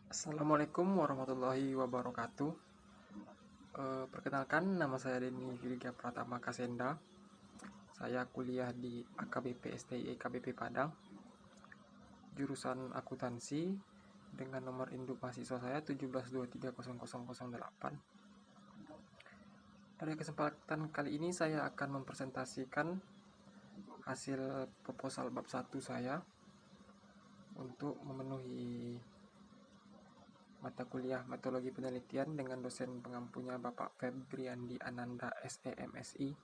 Assalamualaikum warahmatullahi wabarakatuh. Perkenalkan, nama saya Denny Virga Pratama Kasenda. Saya kuliah di AKBP STI KBP Padang, jurusan akuntansi dengan nomor induk mahasiswa saya 17230008. Pada kesempatan kali ini saya akan mempresentasikan hasil proposal bab 1 saya untuk memenuhi mata kuliah metodologi penelitian dengan dosen pengampunya Bapak Febriandi Ananda SEMSI.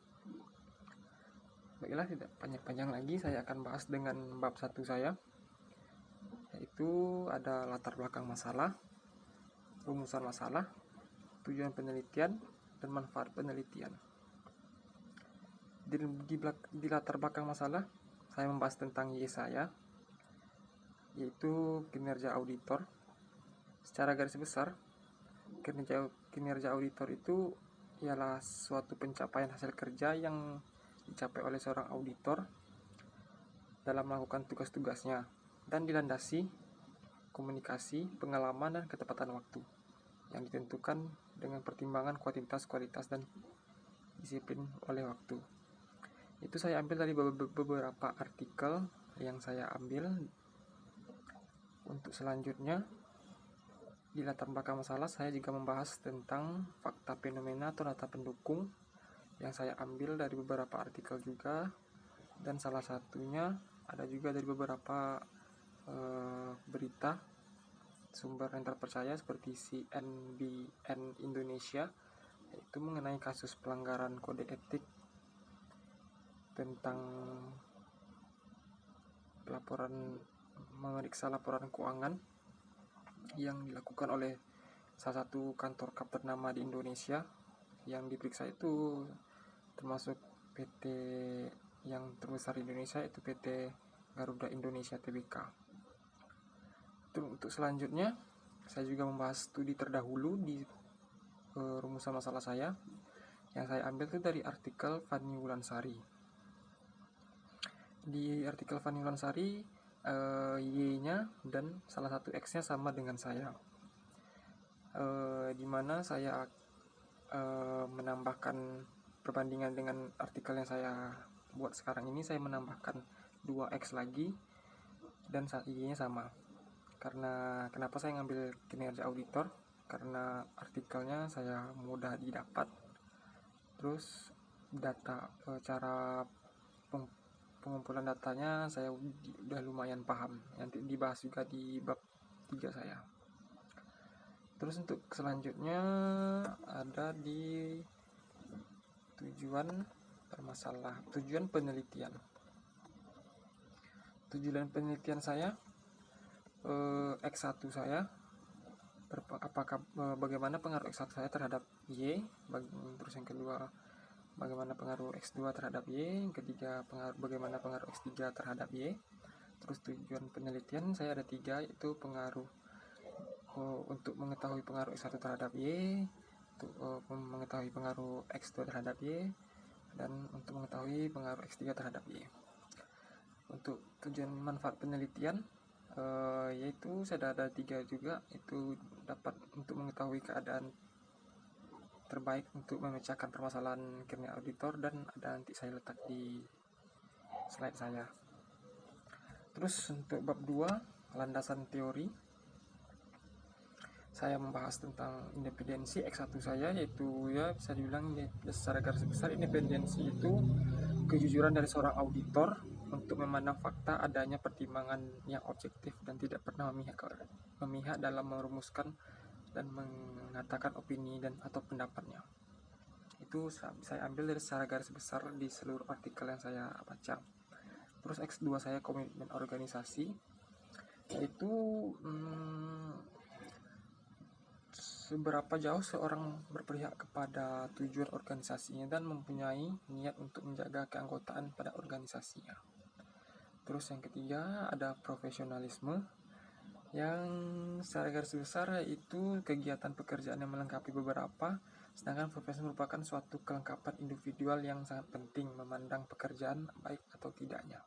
Baiklah, tidak panjang-panjang lagi, saya akan bahas dengan bab 1 saya, yaitu ada latar belakang masalah, rumusan masalah, tujuan penelitian, dan manfaat penelitian. Di latar belakang masalah, saya membahas tentang Y saya, yaitu kinerja auditor. Secara garis besar, kinerja auditor itu ialah suatu pencapaian hasil kerja yang dicapai oleh seorang auditor dalam melakukan tugas-tugasnya dan dilandasi komunikasi, pengalaman, dan ketepatan waktu yang ditentukan dengan pertimbangan kualitas, dan disiplin oleh waktu. Itu saya ambil dari beberapa artikel yang saya ambil. Untuk selanjutnya, di latar belakang masalah, saya juga membahas tentang fakta fenomena atau data pendukung yang saya ambil dari beberapa artikel juga, dan salah satunya ada juga dari beberapa berita sumber yang terpercaya seperti CNBN Indonesia, yaitu mengenai kasus pelanggaran kode etik tentang memeriksa laporan keuangan yang dilakukan oleh salah satu kantor kap ternama di Indonesia. Yang diperiksa itu termasuk PT yang terbesar di Indonesia, yaitu PT Garuda Indonesia Tbk. Untuk selanjutnya, saya juga membahas studi terdahulu di rumusan masalah saya, yang saya ambil itu dari artikel Fanny Wulansari. Di artikel Fanny Wulansari, Y-nya dan salah satu X-nya sama dengan saya, dimana saya menambahkan perbandingan dengan artikel yang saya buat sekarang ini. Saya menambahkan 2X lagi dan Y-nya sama. Karena kenapa saya ngambil kinerja auditor? Karena artikelnya saya mudah didapat, terus cara pengumpulan datanya saya udah lumayan paham. Nanti dibahas juga di bab 3 saya. Terus untuk selanjutnya ada di tujuan penelitian. Tujuan penelitian saya, X1 saya, bagaimana pengaruh X1 saya terhadap Y, terus yang kedua bagaimana pengaruh X2 terhadap Y, yang ketiga bagaimana pengaruh X3 terhadap Y. Terus tujuan penelitian saya ada 3, yaitu pengaruh untuk mengetahui pengaruh X1 terhadap Y, untuk mengetahui pengaruh X2 terhadap Y, dan untuk mengetahui pengaruh X3 terhadap Y. Untuk tujuan manfaat penelitian, yaitu saya ada 3 juga, itu dapat untuk mengetahui keadaan terbaik untuk memecahkan permasalahan kinerja auditor, dan ada nanti saya letak di slide saya. Terus untuk bab 2, landasan teori, saya membahas tentang independensi X1 saya, yaitu ya bisa dibilang secara garis besar independensi itu kejujuran dari seorang auditor untuk memandang fakta, adanya pertimbangan yang objektif dan tidak pernah memihak dalam merumuskan dan mengatakan opini dan atau pendapatnya. Itu saya ambil dari secara garis besar di seluruh artikel yang saya baca. Terus X2 saya komitmen organisasi, yaitu seberapa jauh seorang berpihak kepada tujuan organisasinya dan mempunyai niat untuk menjaga keanggotaan pada organisasinya. Terus yang ketiga ada profesionalisme, yang secara garis besar yaitu kegiatan pekerjaan yang melengkapi beberapa, sedangkan profesi merupakan suatu kelengkapan individual yang sangat penting memandang pekerjaan baik atau tidaknya.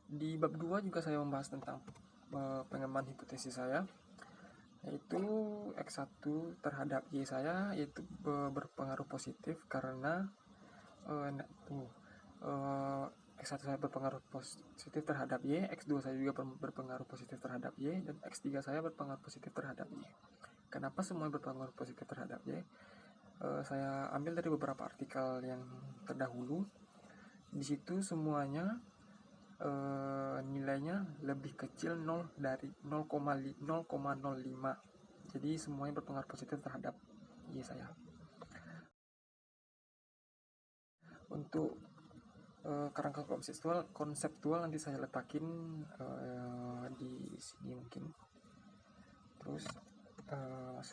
Di bab 2 juga saya membahas tentang pengembangan hipotesis saya, yaitu X1 terhadap Y saya yaitu berpengaruh positif karena X1 saya berpengaruh positif terhadap Y, X2 saya juga berpengaruh positif terhadap Y, dan X3 saya berpengaruh positif terhadap Y. Kenapa semua berpengaruh positif terhadap Y? Saya ambil dari beberapa artikel yang terdahulu. Di situ semuanya nilainya lebih kecil 0 dari 0,05. Jadi semuanya berpengaruh positif terhadap Y saya. Untuk kerangka konseptual nanti saya letakin di sini mungkin. Terus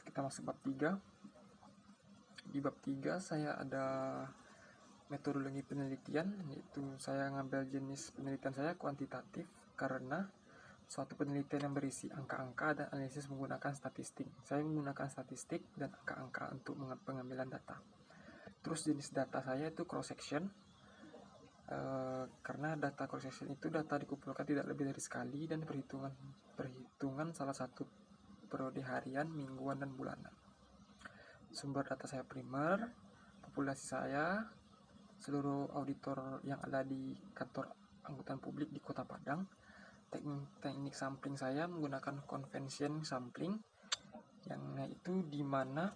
kita masuk bab 3. Di bab 3 saya ada metodologi penelitian, yaitu saya ngambil jenis penelitian saya kuantitatif karena suatu penelitian yang berisi angka-angka dan analisis menggunakan statistik. Saya menggunakan statistik dan angka-angka untuk pengambilan data. Terus jenis data saya itu cross section, karena data cross section itu data dikumpulkan tidak lebih dari sekali dan perhitungan salah satu periode harian, mingguan, dan bulanan. Sumber data saya primer, populasi saya, seluruh auditor yang ada di kantor angkutan publik di Kota Padang. Teknik sampling saya menggunakan convention sampling, yang itu di mana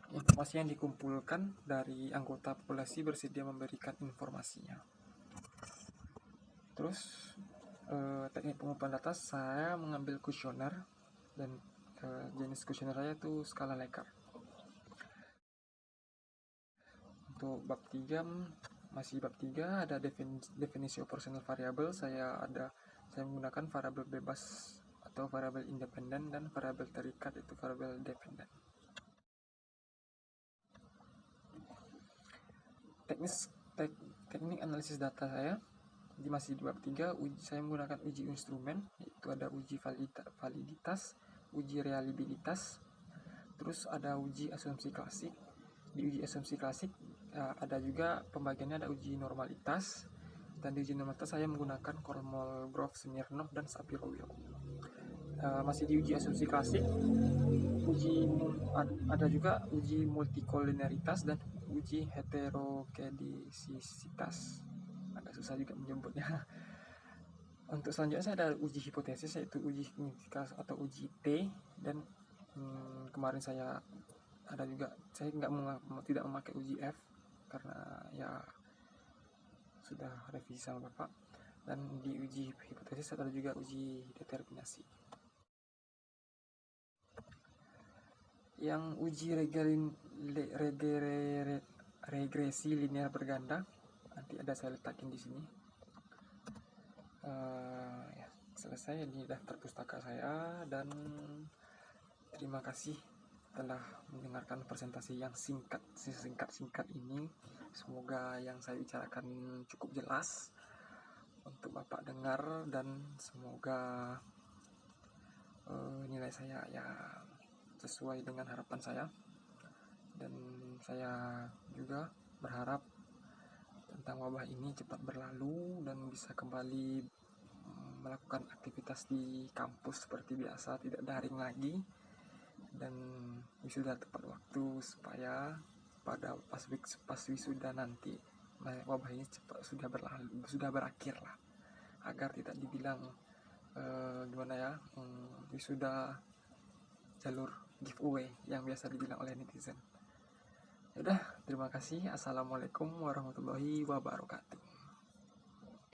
informasi yang dikumpulkan dari anggota populasi bersedia memberikan informasinya. Terus teknik pengumpulan data saya mengambil kuesioner, dan jenis kuesioner saya itu skala Likert. Untuk bab 3 masih bab 3 ada definisi operasional variabel. Saya menggunakan variabel bebas atau variabel independen dan variabel terikat itu variabel dependen. Teknik analisis data saya masih di bab 3. Saya menggunakan uji instrumen, yaitu ada uji validitas, uji reliabilitas, terus ada uji asumsi klasik. Di uji asumsi klasik ada juga pembagiannya, ada uji normalitas, dan di uji normalitas saya menggunakan Kolmogorov, Smirnov, dan Shapiro-Wilk. Masih di uji asumsi klasik, ada juga uji multikoliniaritas dan uji heterokedisitas. Agak susah juga menyebutnya. Untuk selanjutnya saya ada uji hipotesis, yaitu uji signifikans atau uji T, dan kemarin saya tidak memakai uji F karena ya sudah revisi sama Bapak. Dan di uji hipotesis ada juga uji determinasi. Yang uji regresi linear berganda nanti ada saya letakin di sini. Ya, selesai di daftar pustaka saya, dan terima kasih telah mendengarkan presentasi yang singkat ini. Semoga yang saya bicarakan cukup jelas untuk Bapak dengar, dan semoga nilai saya ya sesuai dengan harapan saya. Dan saya juga berharap tentang wabah ini cepat berlalu dan bisa kembali melakukan aktivitas di kampus seperti biasa, tidak daring lagi, dan wisuda tepat waktu supaya pada pas wisuda nanti wabah ini cepat sudah berakhir lah, agar tidak dibilang wisuda jalur giveaway yang biasa dibilang oleh netizen. Udah, terima kasih. Assalamualaikum warahmatullahi wabarakatuh.